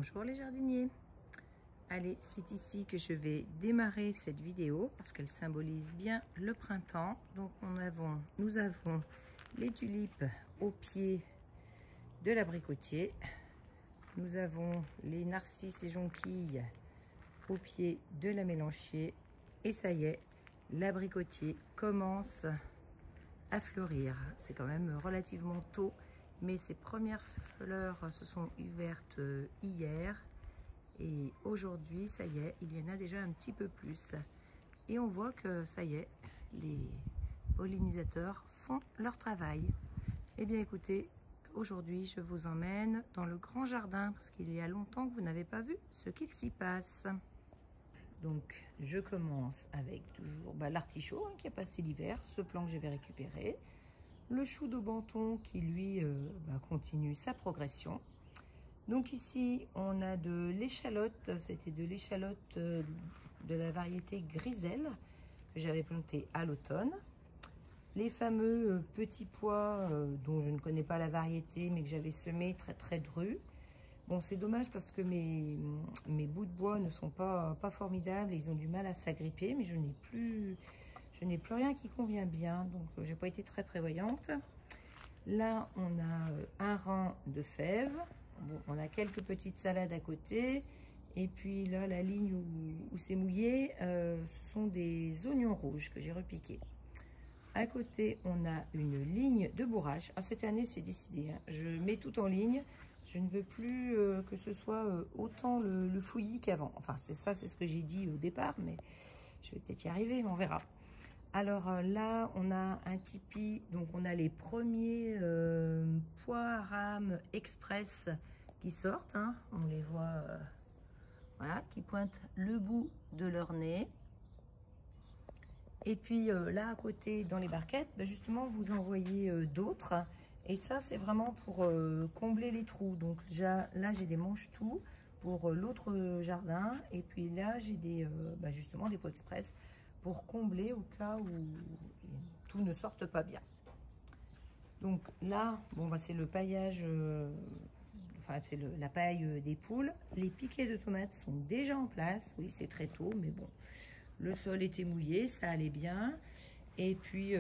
Bonjour les jardiniers. Allez, c'est ici que je vais démarrer cette vidéo parce qu'elle symbolise bien le printemps. Donc nous avons les tulipes au pied de l'abricotier. Nous avons les narcisses et jonquilles au pied de la mélanchier. Et ça y est, l'abricotier commence à fleurir. C'est quand même relativement tôt, mais ces premières fleurs se sont ouvertes hier. Et aujourd'hui, ça y est, il y en a déjà un petit peu plus. Et on voit que ça y est, les pollinisateurs font leur travail. Eh bien écoutez, aujourd'hui je vous emmène dans le grand jardin parce qu'il y a longtemps que vous n'avez pas vu ce qu'il s'y passe. Donc je commence avec toujours l'artichaut qui a passé l'hiver, ce plant que je vais récupérer. Le chou d'Aubenton qui lui continue sa progression. Donc ici on a de l'échalote, c'était de l'échalote de la variété Griselle que j'avais planté à l'automne. Les fameux petits pois dont je ne connais pas la variété mais que j'avais semé très dru. Bon, c'est dommage parce que mes bouts de bois ne sont pas formidables, ils ont du mal à s'agripper, mais je n'ai plus rien qui convient bien, donc j'ai pas été très prévoyante. Là, on a un rang de fèves. Bon, on a quelques petites salades à côté. Et puis là, la ligne où c'est mouillé, ce sont des oignons rouges que j'ai repiqués. À côté, on a une ligne de bourrage. Ah, cette année, c'est décidé, hein. Je mets tout en ligne. Je ne veux plus que ce soit autant le fouillis qu'avant. Enfin, c'est ce que j'ai dit au départ, mais je vais peut-être y arriver, mais on verra. Alors là, on a un tipi, donc on a les premiers pois rames express qui sortent, hein. On les voit, voilà, qui pointent le bout de leur nez. Et puis là, à côté, dans les barquettes, justement, vous en voyez d'autres. Et ça, c'est vraiment pour combler les trous. Donc là, j'ai des manches-tout pour l'autre jardin. Et puis là, j'ai des, justement des pois express pour combler au cas où tout ne sorte pas bien. Donc là, bon, c'est le paillage, c'est la paille des poules. Les piquets de tomates sont déjà en place. Oui, c'est très tôt, mais bon, le sol était mouillé, ça allait bien. Et puis,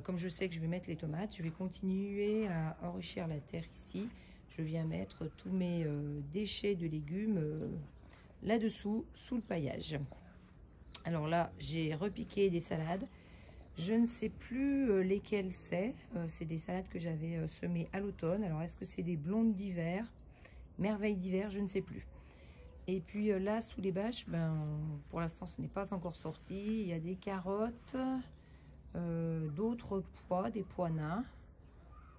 comme je sais que je vais mettre les tomates, je vais continuer à enrichir la terre ici. Je viens mettre tous mes déchets de légumes là-dessous, sous le paillage. Alors là, j'ai repiqué des salades. Je ne sais plus lesquelles c'est. C'est des salades que j'avais semées à l'automne. Alors, est-ce que c'est des blondes d'hiver, merveilles d'hiver? Je ne sais plus. Et puis là, sous les bâches, pour l'instant, ce n'est pas encore sorti. Il y a des carottes, d'autres pois, des pois nains.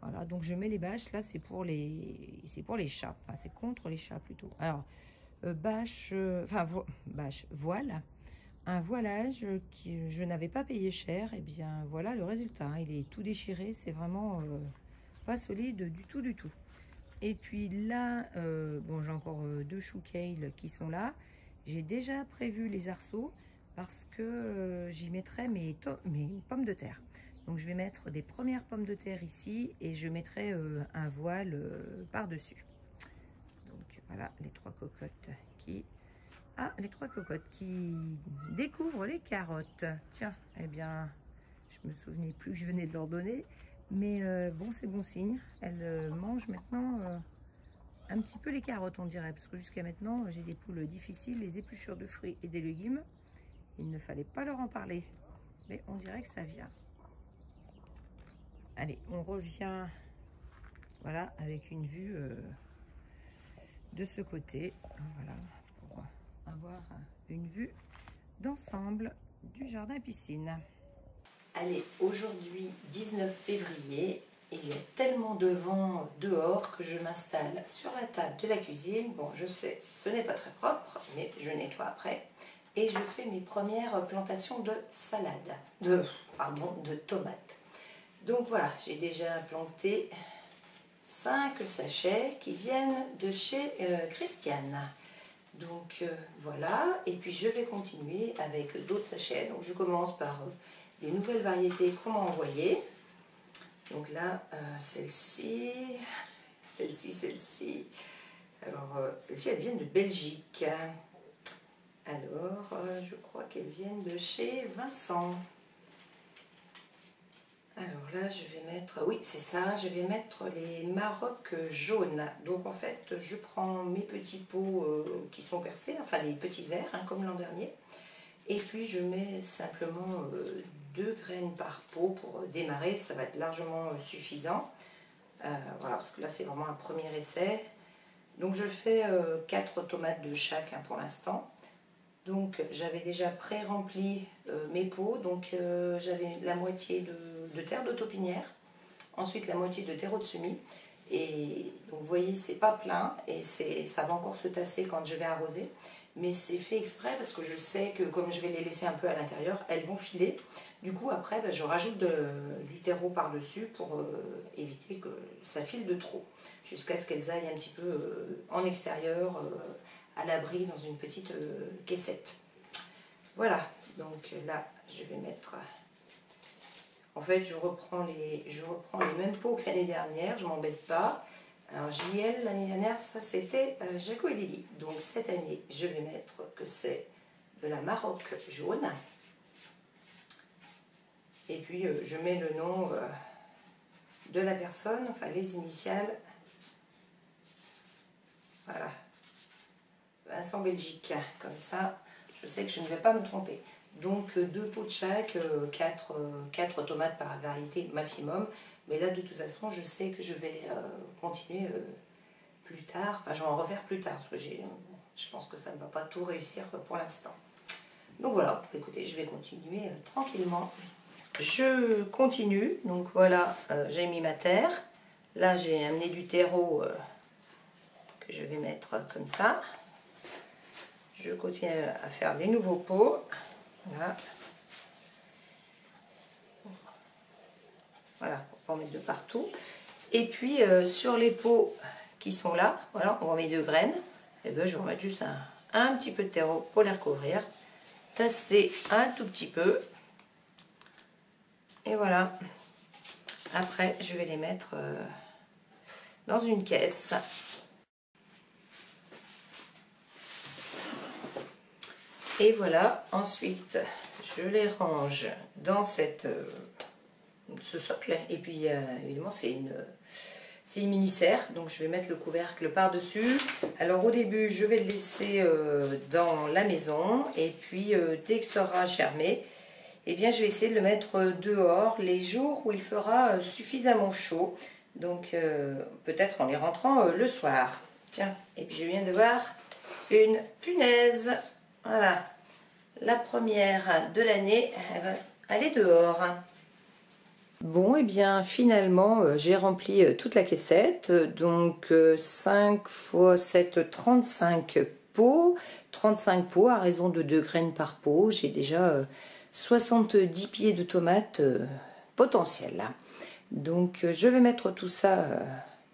Voilà, donc je mets les bâches. Là, c'est pour les chats. Enfin, c'est contre les chats plutôt. Alors, voile. Un voilage que je n'avais pas payé cher. Et bien, voilà le résultat, hein. Il est tout déchiré. C'est vraiment pas solide du tout. Et puis là, j'ai encore deux choux kale qui sont là. J'ai déjà prévu les arceaux parce que j'y mettrai mes pommes de terre. Donc je vais mettre des premières pommes de terre ici et je mettrai un voile par-dessus. Donc voilà les trois cocottes qui... Ah, les trois cocottes qui découvrent les carottes. Tiens, eh bien, je me souvenais plus que je venais de leur donner. Mais bon, c'est bon signe. Elles mangent maintenant un petit peu les carottes, on dirait. Parce que jusqu'à maintenant, j'ai des poules difficiles, les épluchures de fruits et des légumes. Il ne fallait pas leur en parler. Mais on dirait que ça vient. Allez, on revient, voilà, avec une vue de ce côté. Voilà, pour avoir une vue d'ensemble du jardin piscine. Allez, aujourd'hui 19 février, il y a tellement de vent dehors que je m'installe sur la table de la cuisine. Bon, je sais, ce n'est pas très propre, mais je nettoie après. Et je fais mes premières plantations de salade, de tomates. Donc voilà, j'ai déjà planté 5 sachets qui viennent de chez Christiane. Donc voilà, et puis je vais continuer avec d'autres sachets. Donc je commence par des nouvelles variétés qu'on m'a envoyées. Donc là, celle-ci, Alors, celles-ci, elles viennent de Belgique. Alors, je crois qu'elles viennent de chez Vincent. Alors là, je vais mettre, oui, c'est ça, je vais mettre les marocs jaunes. Donc en fait, je prends mes petits pots qui sont percés, enfin les petits verres, hein, comme l'an dernier. Et puis je mets simplement 2 graines par pot pour démarrer, ça va être largement suffisant. Voilà, parce que là, c'est vraiment un premier essai. Donc je fais 4 tomates de chaque hein, pour l'instant. Donc j'avais déjà pré-rempli mes pots, donc j'avais la moitié de terre de taupinière, ensuite la moitié de terreau de semis, et donc vous voyez c'est pas plein et ça va encore se tasser quand je vais arroser, mais c'est fait exprès parce que je sais que comme je vais les laisser un peu à l'intérieur, elles vont filer. Du coup après je rajoute du terreau par dessus pour éviter que ça file de trop, jusqu'à ce qu'elles aillent un petit peu en extérieur, à l'abri dans une petite caissette. Voilà, donc là je vais mettre, en fait je reprends les mêmes pots que l'année dernière, je m'embête pas. Alors JL l'année dernière ça c'était Jaco et Lily, donc cette année je vais mettre que c'est de la maroc jaune, et puis je mets le nom de la personne, enfin les initiales, voilà, Vincent Belgique, comme ça je sais que je ne vais pas me tromper. Donc 2 pots de chaque, 4 tomates par variété maximum. Mais là de toute façon je sais que je vais continuer plus tard, enfin je vais en refaire plus tard, parce que je pense que ça ne va pas tout réussir pour l'instant. Donc voilà, écoutez, je vais continuer tranquillement. Je continue, donc voilà, j'ai mis ma terre. Là j'ai amené du terreau que je vais mettre comme ça. Je continue à faire des nouveaux pots. Voilà. Voilà, pour pas en mettre de partout. Et puis sur les pots qui sont là, voilà, on met 2 graines. Et ben, je vais remettre juste un petit peu de terreau pour les recouvrir. Tasser un tout petit peu. Et voilà. Après, je vais les mettre dans une caisse. Et voilà, ensuite, je les range dans ce socle. Et puis, évidemment, c'est une mini-serre, donc je vais mettre le couvercle par-dessus. Alors au début, je vais le laisser dans la maison, et puis dès que ça aura germé, eh bien, je vais essayer de le mettre dehors les jours où il fera suffisamment chaud. Donc peut-être en les rentrant le soir. Tiens, et puis je viens de voir une punaise. Voilà, la première de l'année, elle va aller dehors. Bon, et bien finalement, j'ai rempli toute la caissette, donc 5 x 7, 35 pots, 35 pots à raison de 2 graines par pot. J'ai déjà 70 pieds de tomates potentielles là. Donc je vais mettre tout ça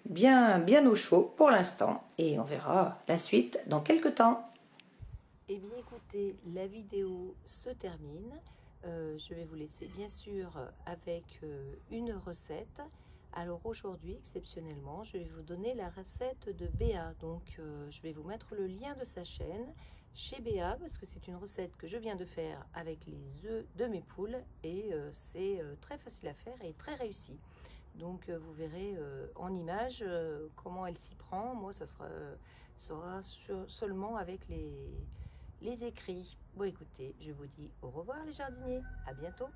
bien au chaud pour l'instant, et on verra la suite dans quelques temps. Eh bien écoutez, la vidéo se termine. Je vais vous laisser bien sûr avec une recette. Alors aujourd'hui, exceptionnellement, je vais vous donner la recette de Béa. Donc je vais vous mettre le lien de sa chaîne chez Béa, parce que c'est une recette que je viens de faire avec les œufs de mes poules, et c'est très facile à faire et très réussi. Donc vous verrez en image comment elle s'y prend. Moi, ça sera seulement avec les écrits. Bon écoutez, je vous dis au revoir les jardiniers, à bientôt.